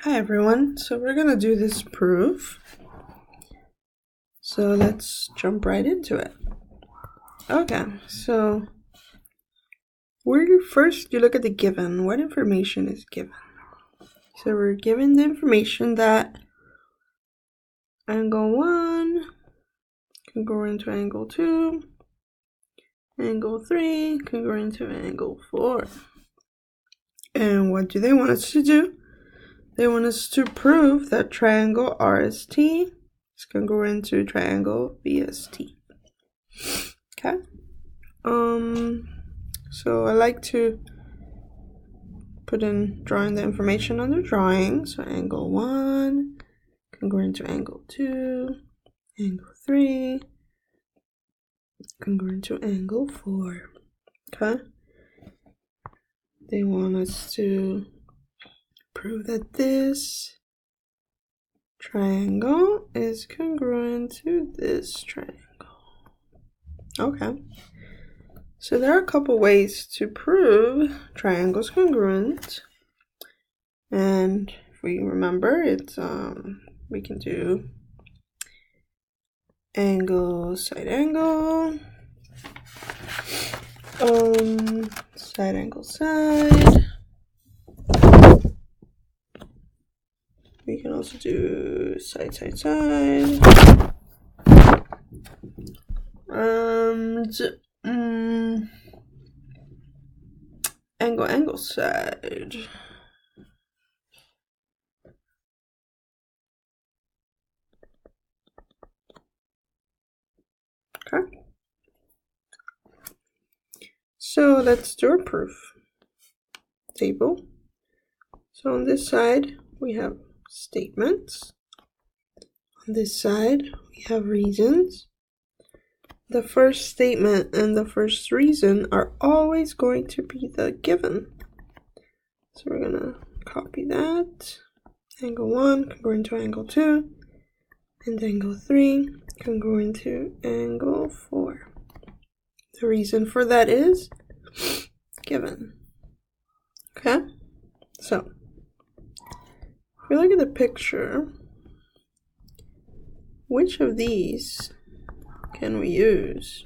Hi everyone, so we're gonna do this proof. So let's jump right into it. Okay, so first you look at the given. What information is given? So we're given the information that angle 1 congruent to angle 2, angle 3 congruent to angle 4. And what do they want us to do? They want us to prove that triangle RST is congruent to triangle VST. Okay. So I like to put in drawing the information on the drawing. So angle 1 congruent to angle 2, angle 3 congruent to angle 4. Okay. They want us to prove that this triangle is congruent to this triangle. Okay. So there are a couple ways to prove triangles congruent. And if we remember, it's we can do angle, side angle, side angle, side. We can also do side, side, side. And angle, angle, side. Okay. So let's do our proof table. So on this side, we have statements. On this side, we have reasons. The first statement and the first reason are always going to be the given. So we're going to copy that. Angle 1 congruent to angle 2. And angle 3 congruent to angle 4. The reason for that is given. Okay? So, if we look at the picture, which of these can we use?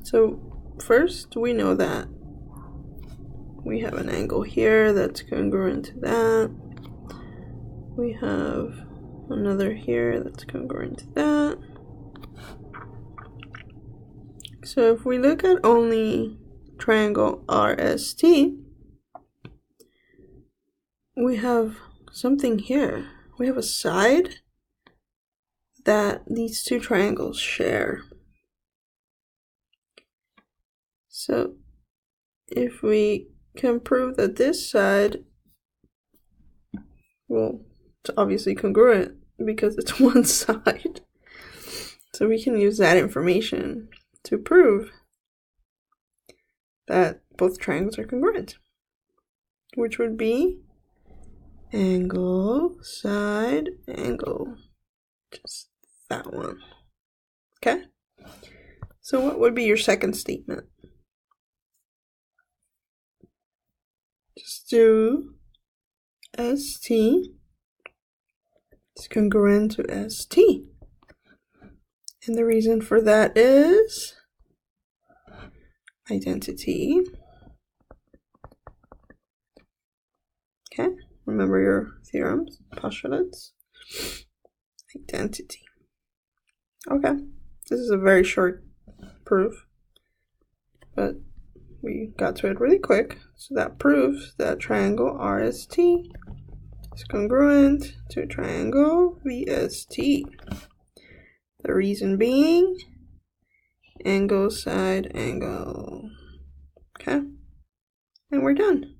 So first we know that we have an angle here that's congruent to that. We have another here that's congruent to that. So if we look at only triangle RST, we have something here. We have a side that these two triangles share. So if we can prove that this side, well, it's obviously congruent because it's one side. So we can use that information to prove that both triangles are congruent, which would be angle, side, angle. Just that one. Okay? So what would be your second statement? Just do ST is congruent to ST. And the reason for that is identity. Okay? Remember your theorems, postulates. Identity. Okay, this is a very short proof, but we got to it really quick. So that proves that triangle RST is congruent to triangle VST. The reason being angle, side, angle. Okay, and we're done.